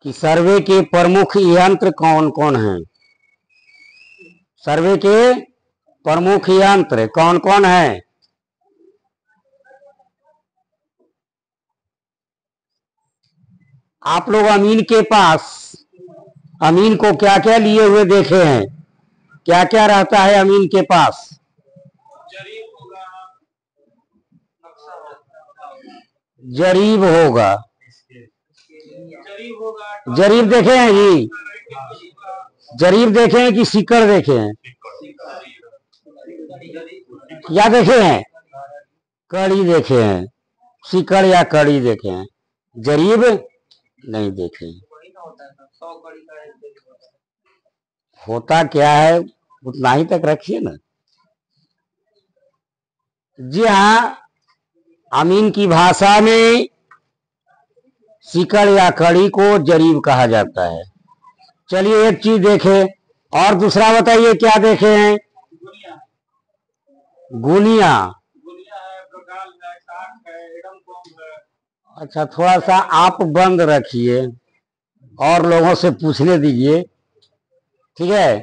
कि सर्वे के प्रमुख यंत्र कौन कौन हैं। सर्वे के प्रमुख यंत्र कौन कौन हैं। आप लोग अमीन के पास अमीन को क्या क्या लिए हुए देखे हैं, क्या क्या रहता है अमीन के पास। जरीब होगा, जरीब देखे हैं जी, जरीब देखे हैं कि सीकड़ देखे हैं, क्या देखे हैं, कड़ी देखे हैं, सीकड़ या कड़ी देखे हैं, जरीब नहीं देखे हैं। होता क्या है उतना ही तक रखिए ना। जी हाँ, अमीन की भाषा में सीकड़ या कड़ी को जरीब कहा जाता है। चलिए एक चीज देखे और दूसरा बताइए क्या देखे हैं। गुनिया, अच्छा थोड़ा सा आप बंद रखिए और लोगों से पूछने दीजिए, ठीक है,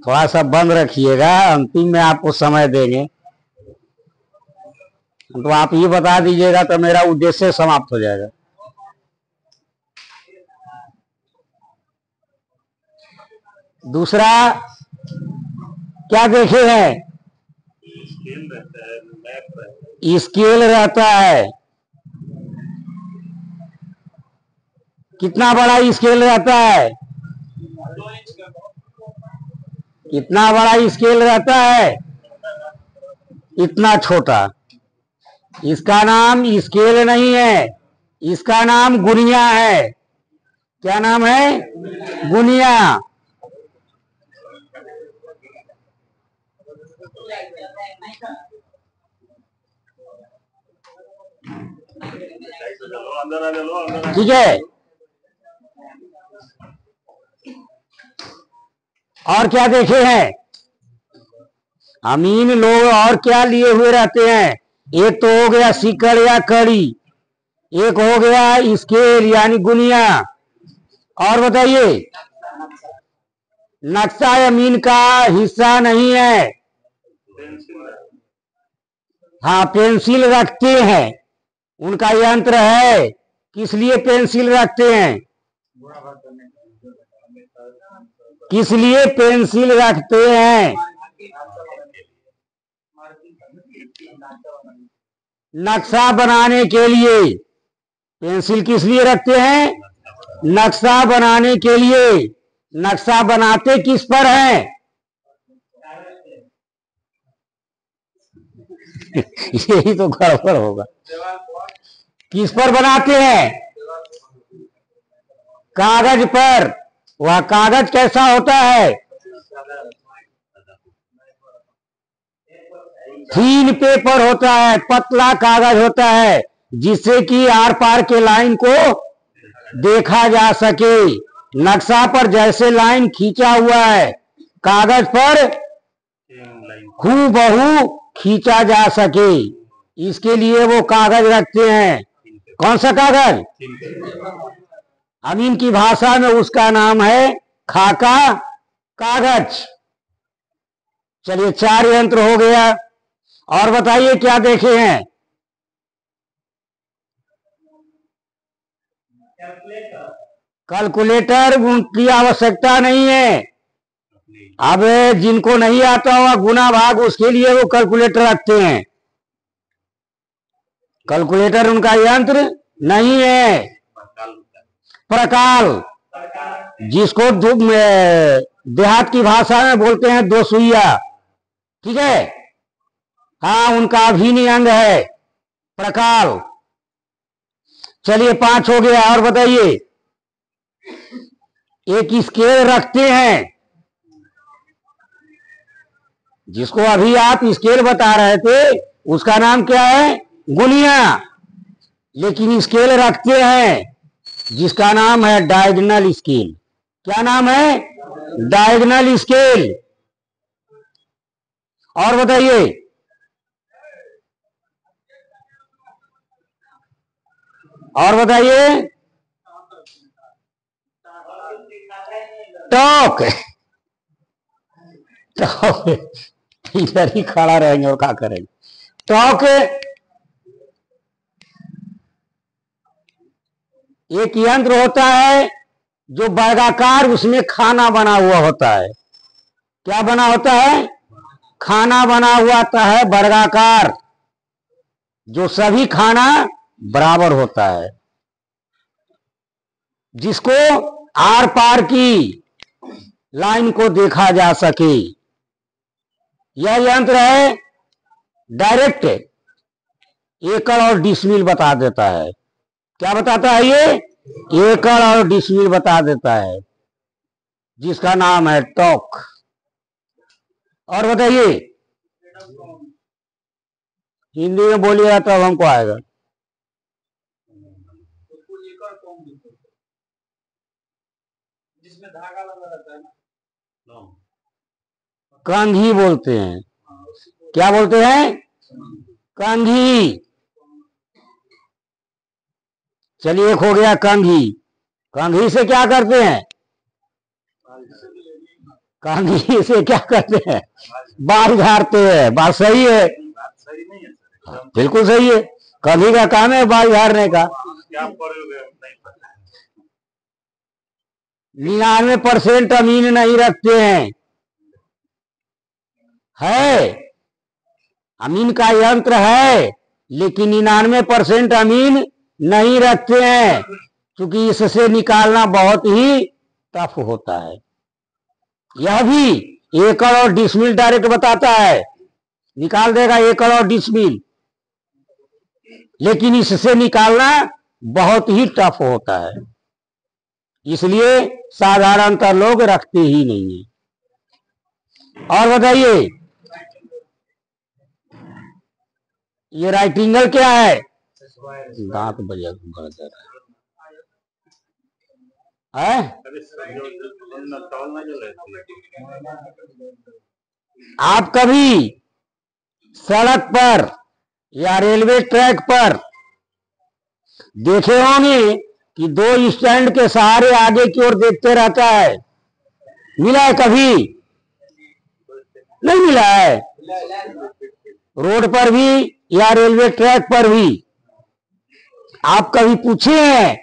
थोड़ा सा बंद रखिएगा, अंतिम में आपको समय देंगे। तो आप ये बता दीजिएगा तो मेरा उद्देश्य समाप्त हो जाएगा। दूसरा क्या देखे हैं, स्केल रहता है। कितना बड़ा स्केल रहता है, कितना बड़ा स्केल रहता है, इतना छोटा। इसका नाम स्केल नहीं है, इसका नाम गुनिया है। क्या नाम है, गुनिया। ठीक है, और क्या देखे हैं अमीन लोग, और क्या लिए हुए रहते हैं। एक तो हो गया सीकड़ या कड़ी, एक हो गया स्केल यानी गुनिया, और बताइए नक्शा अमीन का हिस्सा नहीं है। हाँ पेंसिल रखते हैं, उनका यंत्र है। किस लिए पेंसिल रखते हैं, किस लिए पेंसिल रखते हैं, नक्शा बनाने के लिए। पेंसिल किस लिए रखते हैं, नक्शा बनाने के लिए। नक्शा बनाते किस पर है यही तो गड़बड़ होगा। किस पर बनाते हैं, कागज पर। वह कागज कैसा होता है, थीन पेपर होता है, पतला कागज होता है, जिससे कि आर पार के लाइन को देखा जा सके। नक्शा पर जैसे लाइन खींचा हुआ है, कागज पर हूबहू खींचा जा सके, इसके लिए वो कागज रखते हैं। कौन सा कागज, अमीन की भाषा में उसका नाम है खाका कागज। चलिए 4 यंत्र हो गया, और बताइए क्या देखे हैं। कैलकुलेटर उनकी आवश्यकता नहीं है। अब जिनको नहीं आता हुआ गुना भाग, उसके लिए वो कैलकुलेटर रखते हैं। कैलकुलेटर उनका यंत्र नहीं है। प्रकाल, जिसको देहात की भाषा में बोलते हैं दो सुइया, ठीक है, हाँ उनका अभिन्न अंग है प्रकाल। चलिए 5 हो गया, और बताइए एक स्केल रखते हैं, जिसको अभी आप स्केल बता रहे थे उसका नाम क्या है, गुनिया। लेकिन स्केल रखते हैं जिसका नाम है डायगोनल स्केल। क्या नाम है, डायगोनल स्केल। और बताइए, और बताइए, टॉक टॉक इधर ही खड़ा रहेंगे और क्या करेंगे। टॉक एक यंत्र होता है जो वर्गाकार, उसमें खाना बना हुआ होता है। क्या बना होता है? खाना बना हुआ होता है वर्गाकार, जो सभी खाना बराबर होता है, जिसको आर पार की लाइन को देखा जा सके। यह यंत्र है डायरेक्ट एकड़ और डिसमिल बता देता है। क्या बताता है ये? एकड़ और डिसमिल बता देता है, जिसका नाम है टॉक। और बताइए, हिंदी में बोलिएगा तब हमको आएगा। जिसमें धागा लगा रहता है ना, कंघी बोलते हैं। क्या बोलते हैं? कंघी। चलिए, एक हो गया कंघी। कंघी से क्या करते हैं? कंघी से क्या करते हैं? बाल झाड़ते हैं। बात सही है, बिल्कुल सही है। कंघी का काम है बाल झाड़ने का। 99% अमीन नहीं रखते हैं। है, अमीन का यंत्र है, लेकिन 99% अमीन नहीं रखते हैं, क्योंकि इससे निकालना बहुत ही टफ होता है। यह भी एकड़ और डिसमिल डायरेक्ट बताता है, निकाल देगा एकड़ और डिसमिल, लेकिन इससे निकालना बहुत ही टफ होता है, इसलिए साधारणतः लोग रखते ही नहीं है। और बताइए, ये राइटिंगल क्या है? दांत बढ़िया है। आप कभी सड़क पर या रेलवे ट्रैक पर देखे होंगे कि दो स्टैंड के सहारे आगे की ओर देखते रहता है। मिला है कभी? नहीं मिला है। रोड पर भी या रेलवे ट्रैक पर भी आप कभी पूछे हैं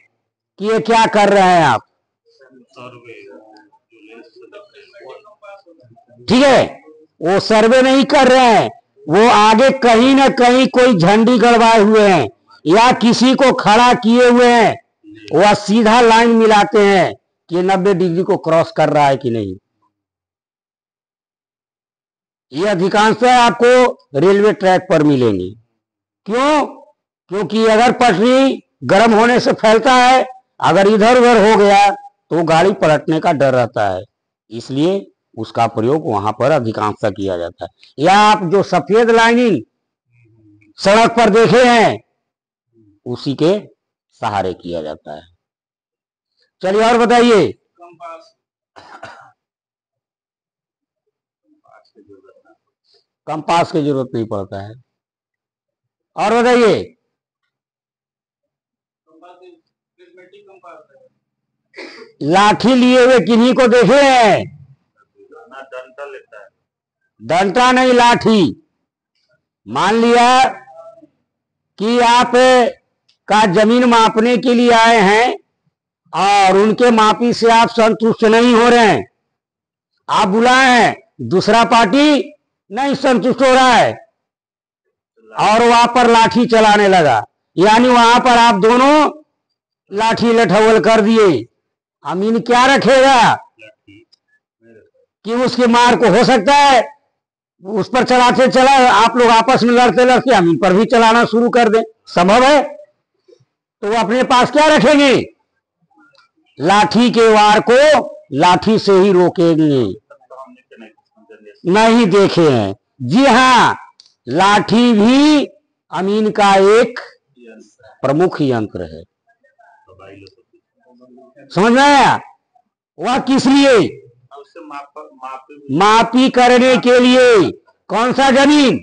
कि ये क्या कर रहे हैं आप? ठीक है, वो सर्वे नहीं कर रहे हैं, वो आगे कहीं ना कहीं कोई झंडी गड़वाए हुए हैं या किसी को खड़ा किए हुए हैं। वह सीधा लाइन मिलाते हैं कि 90 डिग्री को क्रॉस कर रहा है कि नहीं। ये अधिकांशतः आपको रेलवे ट्रैक पर मिलेंगे। क्यों? क्योंकि अगर पटरी गर्म होने से फैलता है, अगर इधर उधर हो गया तो गाड़ी पलटने का डर रहता है, इसलिए उसका प्रयोग वहां पर अधिकांशतः किया जाता है। या आप जो सफेद लाइनिंग सड़क पर देखे हैं, उसी के सहारे किया जाता है। चलिए और बताइए। कंपास की जरूरत नहीं पड़ता है। और बताइए, लाठी लिए हुए किन्हीं को देखे हैं? डंडा नहीं, लाठी। मान लिया कि आप का जमीन मापने के लिए आए हैं और उनके मापी से आप संतुष्ट नहीं हो रहे हैं, आप बुलाए हैं, दूसरा पार्टी नहीं संतुष्ट हो रहा है और वहां पर लाठी चलाने लगा, यानी वहां पर आप दोनों लाठी लठवल कर दिए। अमीन क्या रखेगा कि उसके मार को हो सकता है उस पर चलाते चला आप लोग आपस में लड़ते लड़ते अमीन पर भी चलाना शुरू कर दें, संभव है। तो वो अपने पास क्या रखेंगे? लाठी के वार को लाठी से ही रोकेंगे। नहीं देखे हैं? जी हाँ, लाठी भी अमीन का एक प्रमुख यंत्र है। समझ में आया? वह किस लिए? मापी करने के लिए। कौन सा जमीन?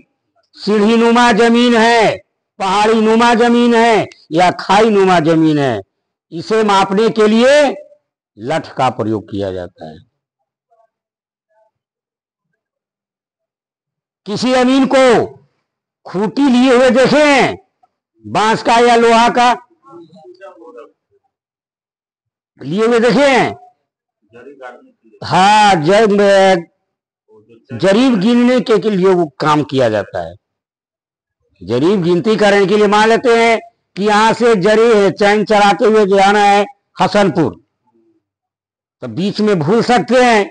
सीढ़ी नुमा जमीन है, पहाड़ी नुमा जमीन है या खाई नुमा जमीन है, इसे मापने के लिए लठ का प्रयोग किया जाता है। किसी अमीन को खूंटी लिए हुए देखे हैं, बांस का या लोहा का लिए हुए देखे हैं? हाँ, जरीब गिनने के लिए वो काम किया जाता है। जरीब गिनती करने के लिए मान लेते हैं कि यहां से जरी चैन चराते हुए जाना है हसनपुर, तो बीच में भूल सकते हैं,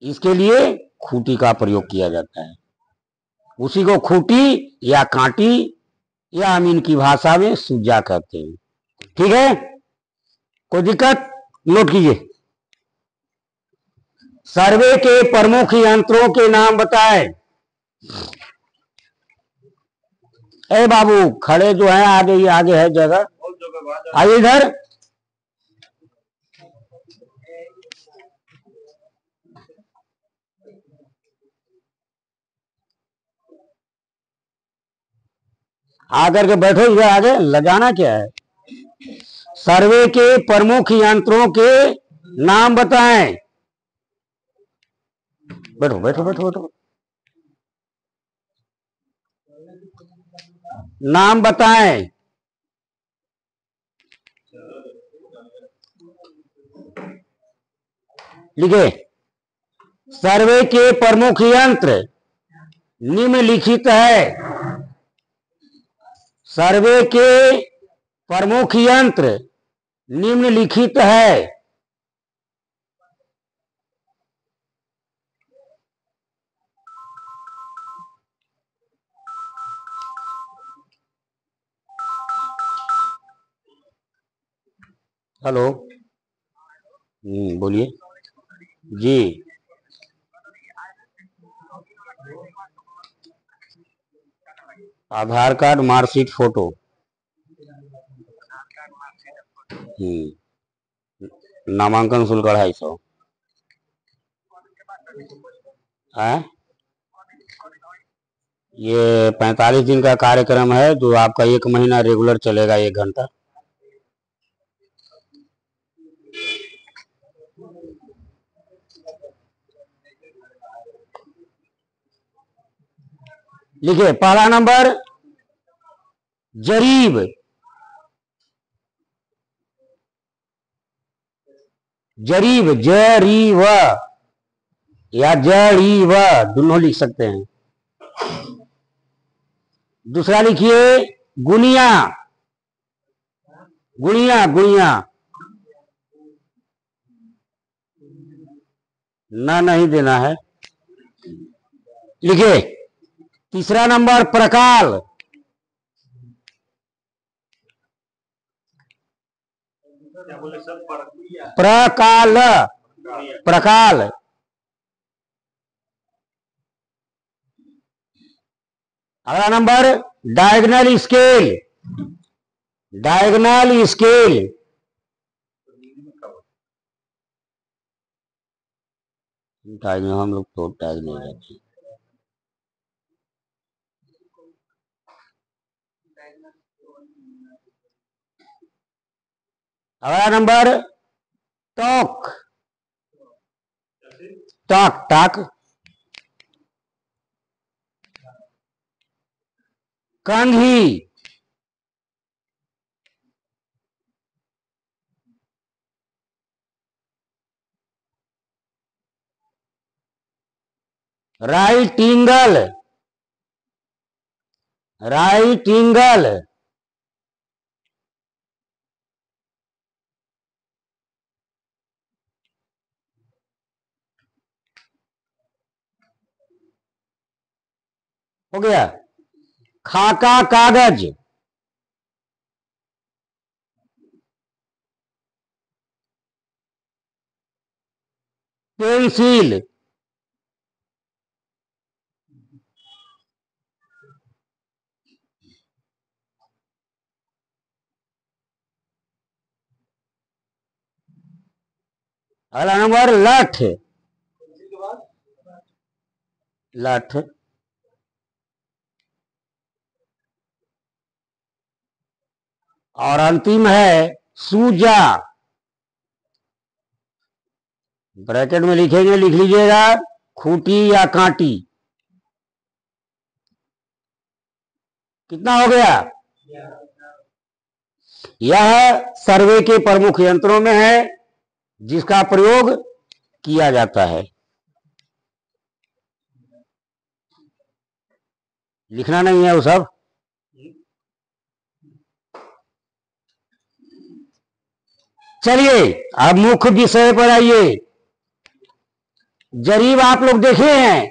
इसके लिए खूंटी का प्रयोग किया जाता है। उसी को खूंटी या कांटी या अमीन की भाषा में सुजा कहते हैं। ठीक है, कोई दिक्कत? नोट कीजिए। सर्वे के प्रमुख यंत्रों के नाम बताएं। ए बाबू खड़े जो है, आगे आगे है जगह, आइए इधर। आकर के बैठो इधर, आगे लगाना क्या है। सर्वे के प्रमुख यंत्रों के नाम बताएं। बैठो बैठो बैठो बैठो। नाम बताएं। लिखे। सर्वे के प्रमुख यंत्र निम्नलिखित है। सर्वे के प्रमुख यंत्र निम्नलिखित है। हेलो, बोलिए जी। आधार कार्ड, मार्कशीट, फोटो। नामांकन शुल्क 250। है ये 45 दिन का कार्यक्रम है, जो आपका 1 महीना रेगुलर चलेगा, 1 घंटा। लिखिए, पहला नंबर जरीब। जरीब, जरीब या जरीब दोनों लिख सकते हैं। दूसरा लिखिए गुनिया। गुनिया गुनिया ना नहीं देना है। लिखिए तीसरा नंबर प्रकाल। प्रकाल, प्रकाल। अगला number diagonal scale. Diagonal scale. हम लोग तो टैग नहीं रहते। अगला नंबर टॉक। Talk talk. कंघी। राइटिंगल। राइटिंगल। हो गया। खाका कागज। पेंसिल। अगला नंबर लठ। लठ। और अंतिम है सूजा। ब्रैकेट में लिखेंगे, लिख लीजिएगा खूंटी या कांटी। कितना हो गया? यह सर्वे के प्रमुख यंत्रों में है जिसका प्रयोग किया जाता है। लिखना नहीं है वो सब। चलिए अब मुख्य विषय पर आइए। जरीब आप लोग देखे हैं?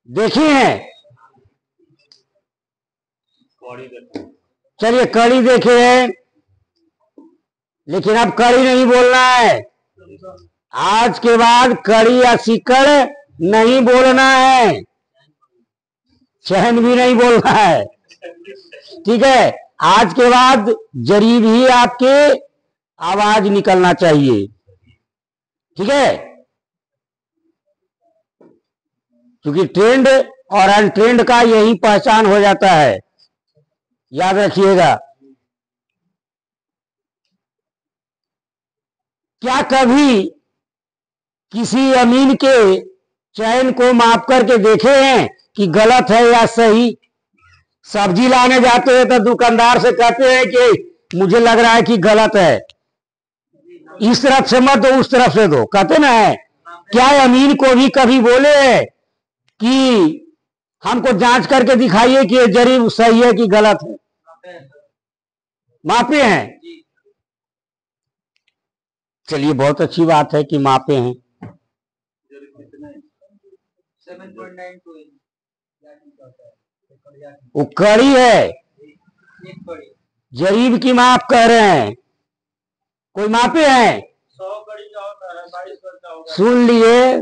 देखे हैं? चलिए कड़ी देखे हैं, लेकिन अब कड़ी नहीं बोलना है। आज के बाद कड़ी या सिक्कड़ नहीं बोलना है, चैन भी नहीं बोलना है। ठीक है? आज के बाद जरीब ही आपके आवाज निकलना चाहिए। ठीक है? क्योंकि ट्रेंड और अनट्रेंड का यही पहचान हो जाता है, याद रखिएगा। क्या कभी किसी अमीन के चैन को माप करके देखे हैं कि गलत है या सही? सब्जी लाने जाते हैं तो दुकानदार से कहते हैं कि मुझे लग रहा है कि गलत है, इस तरफ से मत दो उस तरफ से दो, कहते ना है। क्या अमीन को भी कभी बोले कि हमको जांच करके दिखाइए कि ये जरीब सही है कि गलत है? मापे हैं। चलिए बहुत अच्छी बात है कि मापे हैं। 7.92 वो कड़ी है, जरीब की माप कह रहे हैं। कोई मापे हैं? 100 कड़ी का होता है, 22 का होगा। सुन लिए,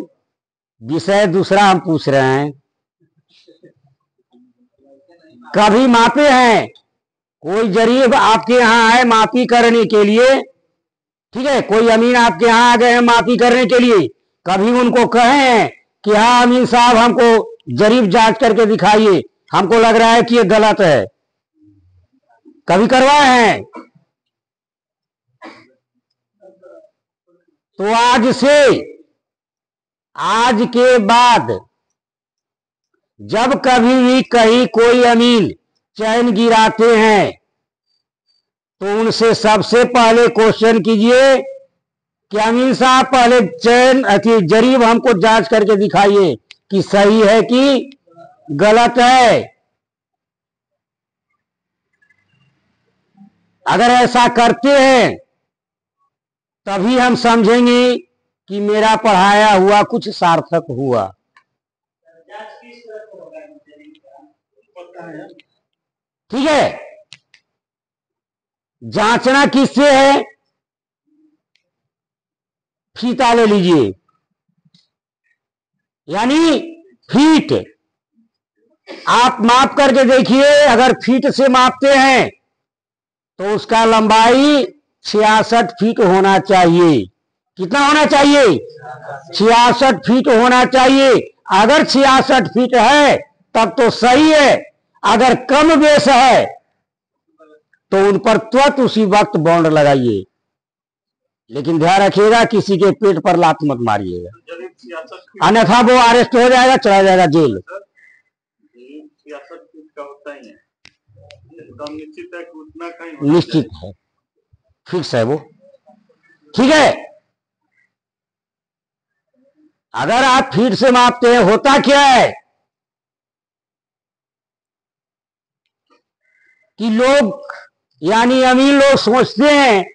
विषय दूसरा हम पूछ रहे हैं। कभी मापे हैं? कोई जरीब आपके यहाँ है मापी करने के लिए, ठीक है? कोई अमीन आपके यहाँ आ गए हैं मापी करने के लिए, कभी उनको कहे हैं कि हाँ अमीन साहब हमको जरीब जांच करके दिखाइए, हमको लग रहा है कि ये गलत है? कभी करवाए हैं? तो आज के बाद जब कभी भी कहीं कोई अमीन चैन गिराते हैं तो उनसे सबसे पहले क्वेश्चन कीजिए कि अमीन साहब पहले चैन जरीब हमको जांच करके दिखाइए कि सही है कि गलत है। अगर ऐसा करते हैं तभी हम समझेंगे कि मेरा पढ़ाया हुआ कुछ सार्थक हुआ। ठीक है? जांचना किससे है? फीता ले लीजिए, यानी फीट। आप माप करके देखिए, अगर फीट से मापते हैं तो उसका लंबाई 66 फीट होना चाहिए। कितना होना चाहिए? 66 फीट होना चाहिए। अगर 66 फीट है तब तो सही है, अगर कम बेस है तो उन पर तुरंत उसी वक्त बॉन्ड लगाइए। लेकिन ध्यान रखिएगा किसी के पेट पर लात मत मारिएगा, अन्यथा वो अरेस्ट हो जाएगा, चला जाएगा जेल। निश्चित है, फिक्स है वो। ठीक है? अगर आप फीट से मापते हैं, होता क्या है कि लोग यानी अमीर लोग सोचते हैं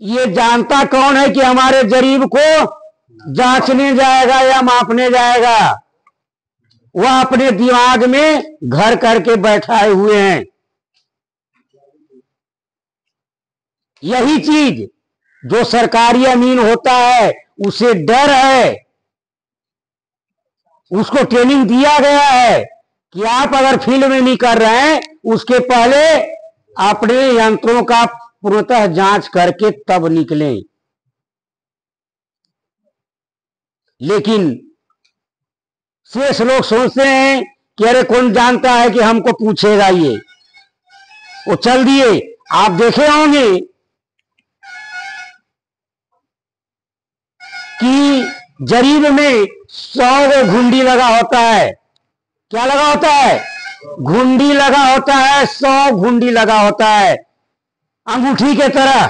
ये जानता कौन है कि हमारे जरीब को जांचने जाएगा या मापने जाएगा? वह अपने दिमाग में घर करके बैठाए हुए हैं। यही चीज जो सरकारी अमीन होता है उसे डर है, उसको ट्रेनिंग दिया गया है कि आप अगर फील्ड में नहीं कर रहे हैं उसके पहले अपने यंत्रों का पूर्णतः जांच करके तब निकलें। लेकिन शेष लोग सोचते हैं कि अरे कौन जानता है कि हमको पूछेगा ये, वो चल दिए। आप देखे होंगे कि जरीब में 100 घुंडी लगा होता है। क्या लगा होता है? घुंडी लगा होता है, 100 घुंडी लगा होता है अंगूठी के तरह,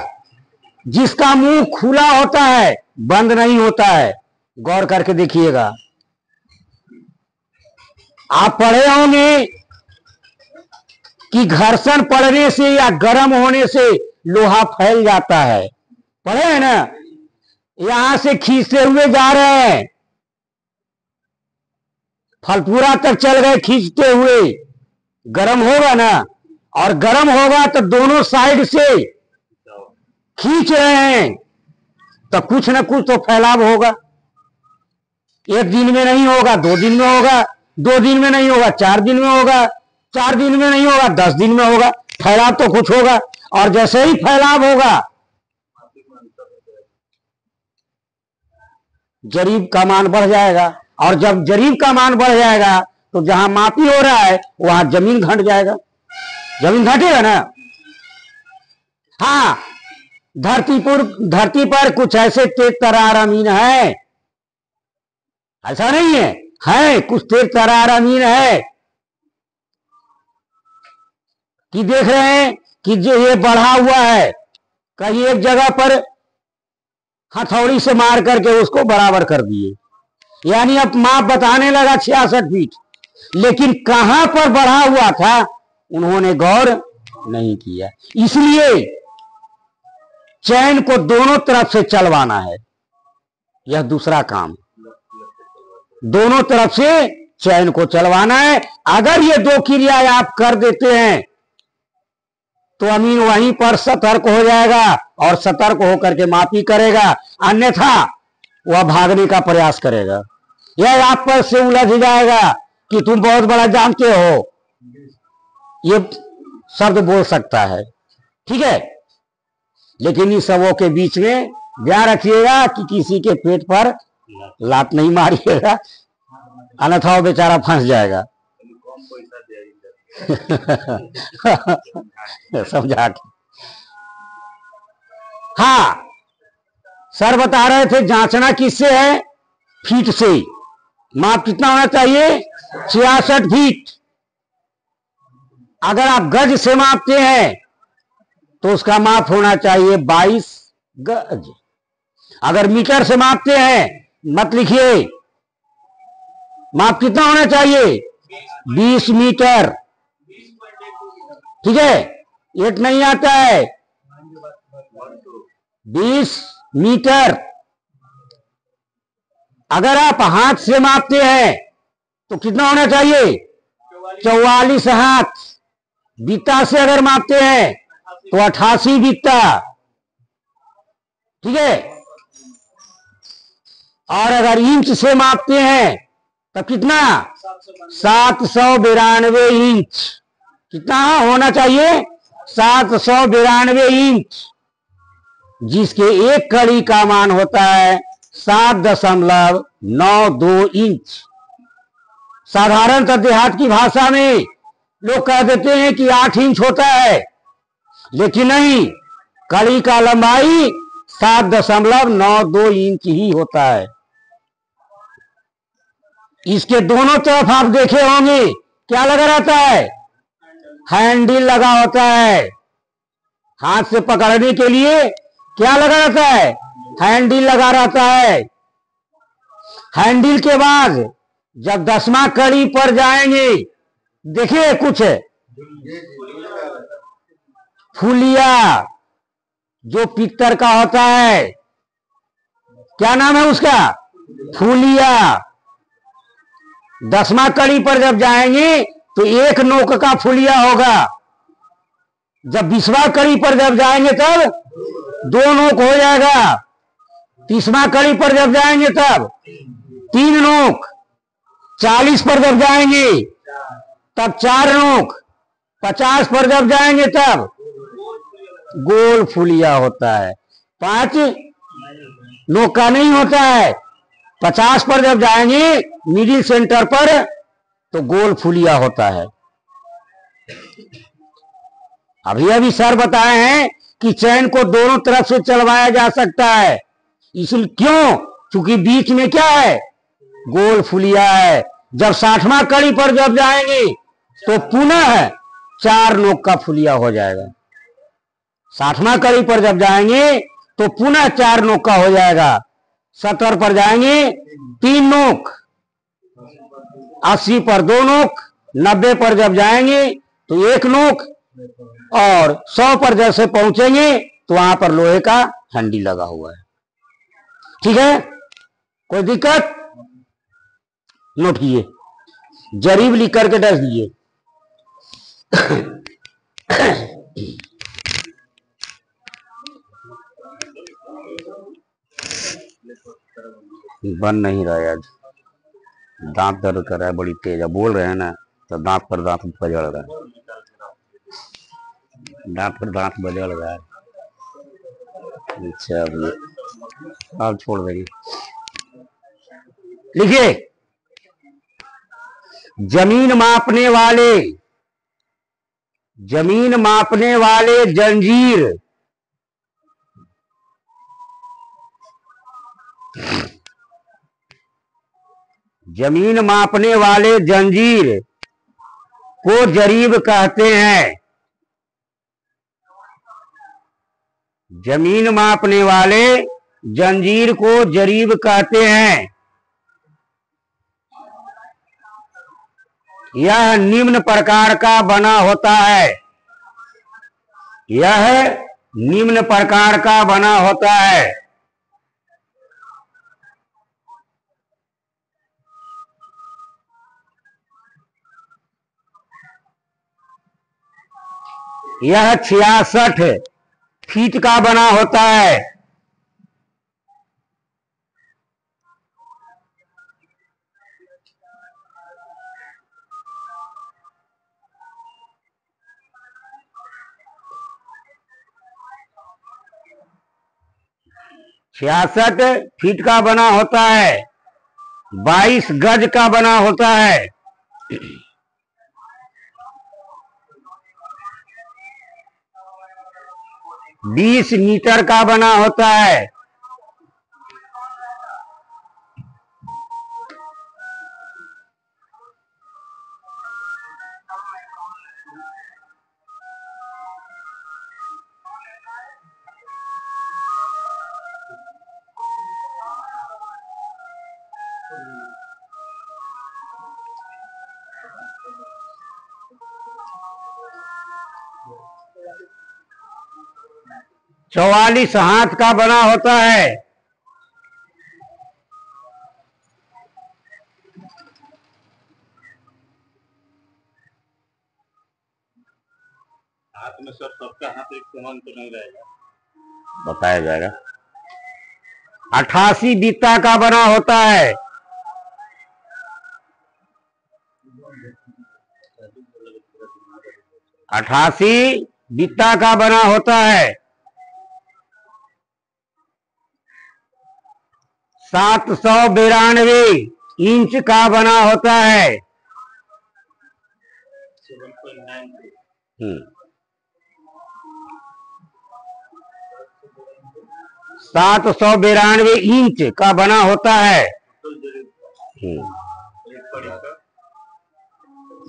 जिसका मुंह खुला होता है, बंद नहीं होता है। गौर करके देखिएगा। आप पढ़े होंगे कि घर्षण पड़ने से या गर्म होने से लोहा फैल जाता है, पढ़े हैं ना। यहां से खींचते हुए जा रहे हैं, फलपुरा तक चल गए खींचते हुए, गर्म होगा ना, और गर्म होगा तो दोनों साइड से खींच रहे हैं, तो कुछ ना कुछ तो फैलाव होगा। एक दिन में नहीं होगा, 2 दिन में होगा, 2 दिन में नहीं होगा, 4 दिन में होगा, 4 दिन में नहीं होगा, 10 दिन में होगा। फैलाव तो कुछ होगा, और जैसे ही फैलाव होगा जरीब का मान बढ़ जाएगा, और जब जरीब का मान बढ़ जाएगा तो जहां मापी हो रहा है वहां जमीन घट जाएगा। जमीन घटेगा ना। हाँ, धरती पर कुछ ऐसे तेज तरार अमीन है, ऐसा नहीं है कुछ तेज तरार अमीन है कि देख रहे हैं कि जो ये बढ़ा हुआ है, कहीं एक जगह पर हथौड़ी से मार करके उसको बराबर कर दिए, यानी अब माप बताने लगा 66 फीट, लेकिन कहां पर बढ़ा हुआ था उन्होंने गौर नहीं किया। इसलिए चैन को दोनों तरफ से चलवाना है, यह दूसरा काम। दोनों तरफ से चैन को चलवाना है। अगर ये 2 क्रिया आप कर देते हैं तो अमीन वहीं पर सतर्क हो जाएगा और सतर्क होकर के मापी करेगा, अन्यथा वह भागने का प्रयास करेगा। यह आप पर से उलझ जाएगा कि तुम बहुत बड़ा जानते हो, ये शब्द बोल सकता है, ठीक है। लेकिन इन सबों के बीच में ध्यान रखिएगा कि किसी के पेट पर लात नहीं मारिएगा, अन्यथा वो बेचारा फंस जाएगा। समझा के। हाँ, सर बता रहे थे जांचना किससे है? फीट से। माप कितना होना चाहिए? 66 फीट। अगर आप गज से मापते हैं तो उसका माप होना चाहिए 22 गज। अगर मीटर से मापते हैं, मत लिखिए, माप कितना होना चाहिए? 20 मीटर, ठीक है। 8 नहीं आता है, 20 मीटर। अगर आप हाथ से मापते हैं तो कितना होना चाहिए? 44 हाथ। बित्ता से अगर मापते हैं तो 88 बित्ता, ठीक है। और अगर इंच से मापते हैं तब कितना? 792 इंच। कितना होना चाहिए? 792 इंच, जिसके एक कड़ी का मान होता है 7.92 इंच। साधारणतः देहात की भाषा में लोग कह देते हैं कि 8 इंच होता है, लेकिन नहीं, कड़ी का लंबाई 7.92 इंच ही होता है। इसके दोनों तरफ आप देखे होंगे क्या लगा रहता है? हैंडल लगा होता है। हाथ से पकड़ने के लिए क्या लगा रहता है? हैंडल लगा रहता है। हैंडल के बाद जब 10वां कड़ी पर जाएंगे, देखिए कुछ फुलिया जो पित्तर का होता है, क्या नाम है उसका? फुलिया। 10वां कड़ी पर जब जाएंगे तो एक नोक का फुलिया होगा। जब 20वां कड़ी पर जब जाएंगे तब 2 नोक हो जाएगा। 30वां कड़ी पर जब जाएंगे तब 3 नोक। 40 पर जब जाएंगे तब 4 नोक। 50 पर जब जाएंगे तब गोल फुलिया होता है। 5 नोक का नहीं होता है। 50 पर जब जाएंगे मिडिल सेंटर पर तो गोल फुलिया होता है। अभी सर बताए हैं कि चैन को दोनों तरफ से चलवाया जा सकता है। इसलिए क्यों? क्योंकि बीच में क्या है? गोल फुलिया है। जब 60वां कड़ी पर जब जाएंगे, तो पुनः 4 नोक का फुलिया हो जाएगा। 60वां कड़ी पर जब जाएंगे तो पुनः 4 नोक का हो जाएगा। 70 पर जाएंगे 3 नोक, 80 पर 2 नोक, 90 पर जब जाएंगे तो 1 नोक, और 100 पर जैसे पहुंचेंगे तो वहां पर लोहे का हंडी लगा हुआ है। ठीक है, कोई दिक्कत? नोट कीजिए, जरीब लिख करके डस दीजिए। बन नहीं रहा है आज, दांत दर्द कर रहा है बड़ी तेज। बोल रहे हैं ना तो दांत पर दांत बजड़ रहा है, दांत पर दांत बजड़ रहा है। अच्छा अब छोड़ देंगे। लिखिए, जमीन मापने वाले, जमीन मापने वाले जंजीर, जमीन मापने वाले जंजीर को जरीब कहते हैं। जमीन मापने वाले जंजीर को जरीब कहते हैं। यह निम्न प्रकार का बना होता है। यह निम्न प्रकार का बना होता है। यह 66 फीट का बना होता है। छियासठ फीट का बना होता है। 22 गज का बना होता है। 20 मीटर का बना होता है। 44 हाथ का बना होता है। हाथ में सर सबका हाथ एक समान तो नहीं रहेगा, बताया जाएगा। 88 बित्ता का बना होता है। 88 बित्ता का बना होता है। 792 इंच का बना होता है। 792 इंच का बना होता है।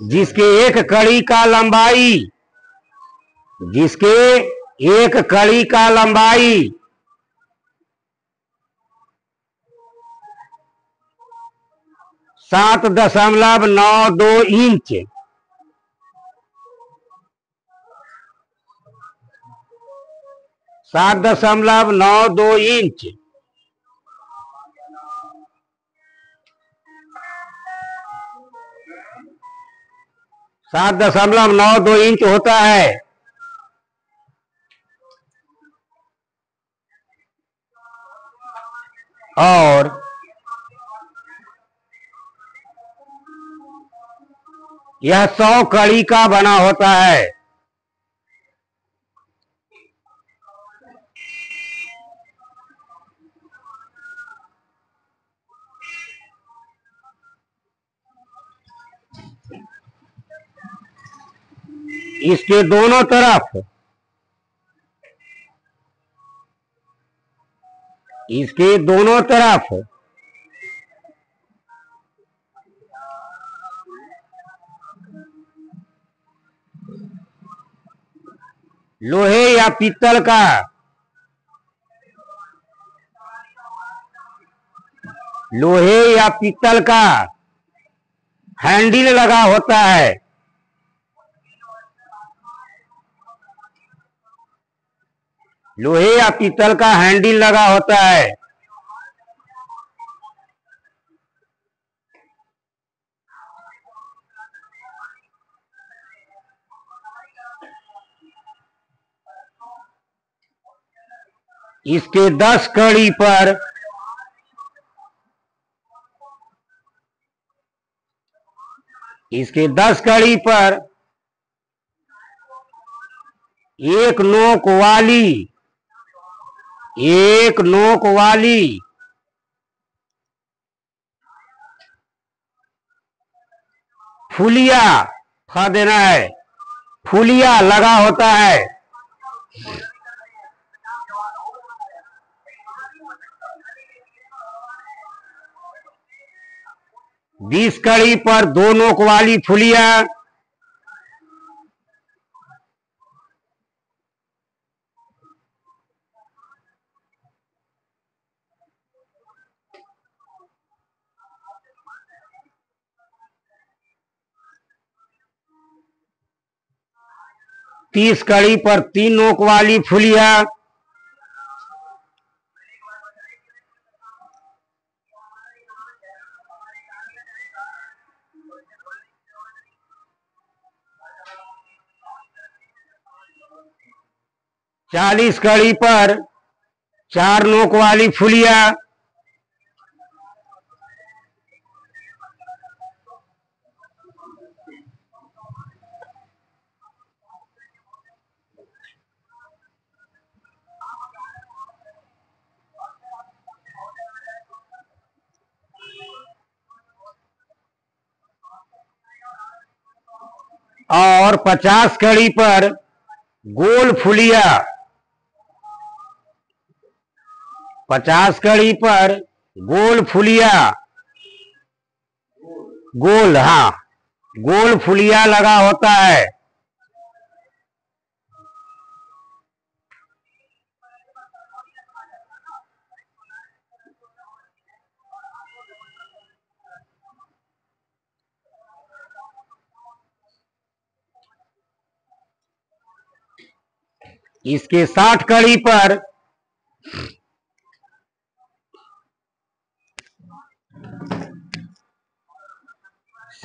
जिसके एक कड़ी का लंबाई, जिसके एक कड़ी का लंबाई 7.92 इंच, 7.92 इंच 7.92 इंच होता है। और यह 100 कड़ी का बना होता है। इसके दोनों तरफ, इसके दोनों तरफ लोहे या पीतल का लोहे या पीतल का हैंडल लगा होता है। लोहे या पीतल का हैंडल लगा होता है। इसके 10 कड़ी पर इसके 10 कड़ी पर एक नोक वाली फुलिया फा देना है, फुलिया लगा होता है। बीस कड़ी पर 2 नोक वाली फुलिया तीस कड़ी पर 3 नोक वाली फुलिया चालीस कड़ी पर 4 नोक वाली फुलिया और 50 कड़ी पर गोल फुलिया। 50 कड़ी पर गोल फुलिया, गोल, हाँ, गोल फुलिया लगा होता है। इसके 60 कड़ी पर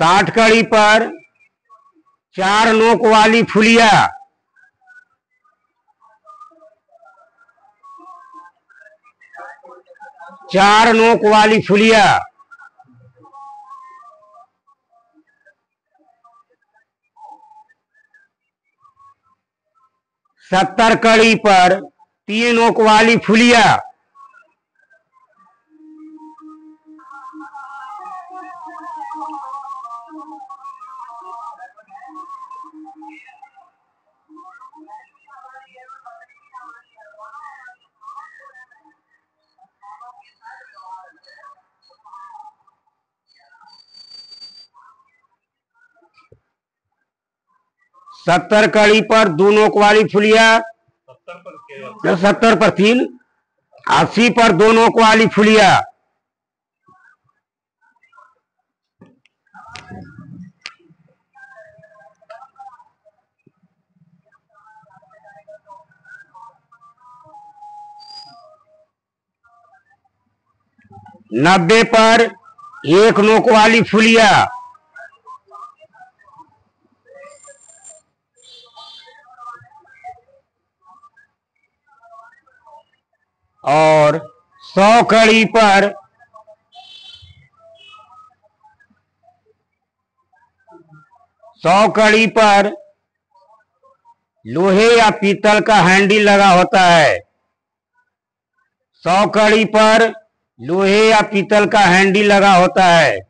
साठ कड़ी पर 4 नोक वाली फुलिया। चार नोक वाली फुलिया। 70 कड़ी पर 3 नोक वाली फुलिया। सत्तर कड़ी पर 2 नोक वाली फुलिया। 70 पर 3, 80 पर 2 नोक वाली फुलिया। नब्बे पर 1 नोक वाली फुलिया। और 100 कड़ी पर 100 कड़ी पर लोहे या पीतल का हैंडल लगा होता है। 100 कड़ी पर लोहे या पीतल का हैंडल लगा होता है।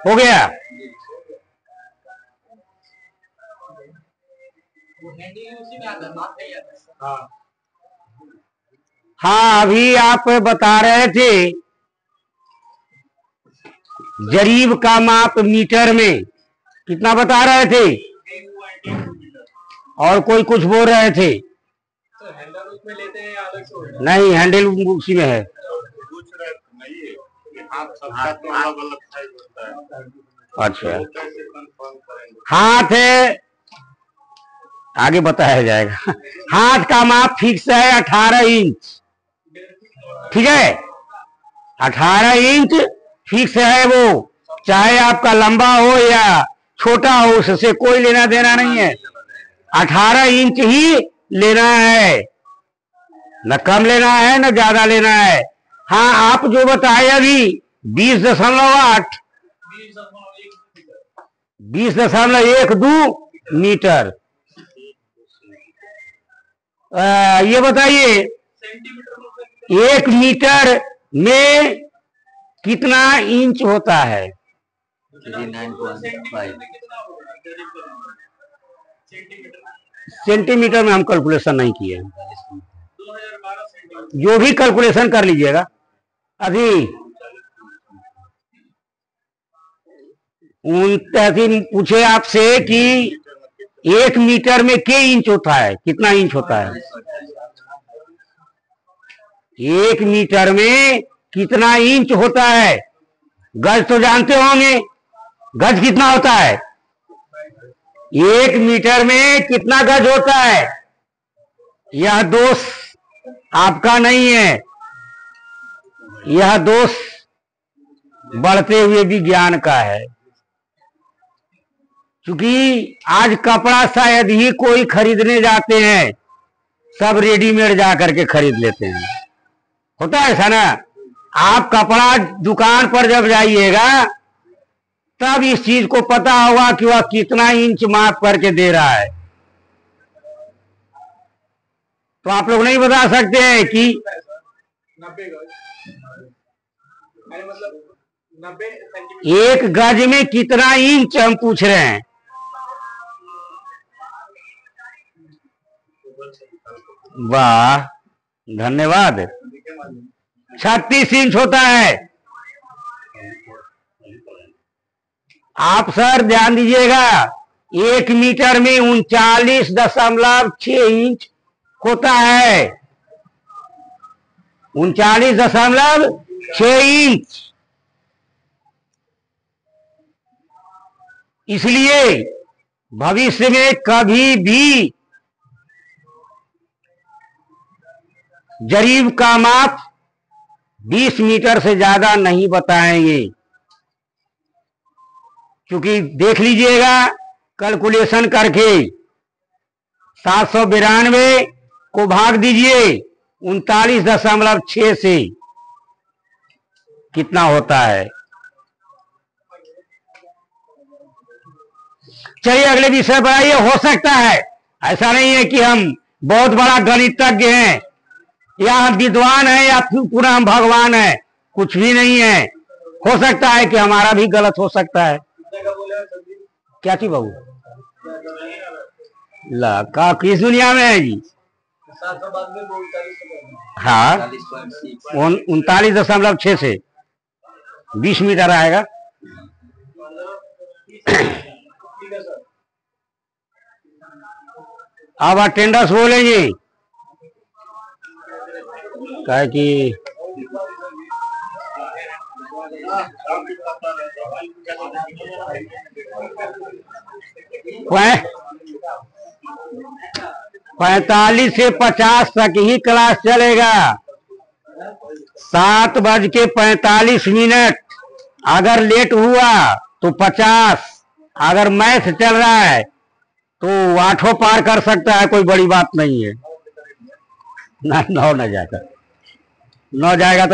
हो गया। वो हैंडल उसी में आता है, नाप नहीं आता है। हाँ। हाँ, अभी आप बता रहे थे जरीब का माप मीटर में कितना बता रहे थे, और कोई कुछ बोल रहे थे। तो हैंडल उसमें लेते हैं अलग से? नहीं, हैंडल उसी में है। पूछ रहे थे नहीं है कि हाथ सबका तो अलग अलग साइज होता है। अच्छा, तो कैसे कंफर्म करेंगे? हाथ है, आगे बताया जाएगा। हाथ का माप फिक्स है 18 इंच, ठीक है, 18 इंच फिक्स है वो, चाहे आपका लंबा हो या छोटा हो, उससे कोई लेना देना नहीं है। 18 इंच ही लेना है, न कम लेना है न ज्यादा लेना है। हाँ, आप जो बताए अभी 20.8, 20.12 मीटर। ये बताइए 1 मीटर में कितना इंच होता है? 9.5 सेंटीमीटर में हम कैलकुलेशन नहीं किए हैं, जो भी कैलकुलेशन कर लीजिएगा। अभी 39 पूछे आपसे कि 1 मीटर में के इंच होता है, कितना इंच होता है? 1 मीटर में कितना इंच होता है? गज तो जानते होंगे, गज कितना होता है? 1 मीटर में कितना गज होता है? यह दोष आपका नहीं है, यह दोष बढ़ते हुए विज्ञान का है। क्योंकि आज कपड़ा शायद ही कोई खरीदने जाते हैं, सब रेडीमेड जा करके खरीद लेते हैं। होता है ऐसा ना? आप कपड़ा दुकान पर जब जाइएगा तब इस चीज को पता होगा कि वह कितना इंच माप करके दे रहा है। तो आप लोग नहीं बता सकते हैं कि 90 गज, मतलब 90 सेंटीमीटर 1 गज में कितना इंच हम पूछ रहे हैं। वाह, धन्यवाद। 36 इंच होता है। आप सर ध्यान दीजिएगा, 1 मीटर में 39.6 इंच होता है, 39.6 इंच। इसलिए भविष्य में कभी भी जरीब का माप 20 मीटर से ज्यादा नहीं बताएंगे। क्योंकि देख लीजिएगा कैलकुलेशन करके, 792 को भाग दीजिए 39.6 से, कितना होता है। चलिए अगले विषय पर आइए। हो सकता है, ऐसा नहीं है कि हम बहुत बड़ा गणितज्ञ हैं या हम विद्वान हैं या पूरा हम भगवान हैं, कुछ भी नहीं है। हो सकता है कि हमारा भी गलत हो सकता है। क्या थी बाबू? ला का किस दुनिया में है जी? हाँ, 39.6 से 20 मीटर आएगा। अब अटेंडेंस बोलेंगे क्या कि पै- 45 से 50 तक ही क्लास चलेगा। 7:45 अगर लेट हुआ तो 50, अगर मैथ चल रहा है तो 8 पार कर सकता है, कोई बड़ी बात नहीं है। ना 9 न जाएगा, 9 जाएगा तो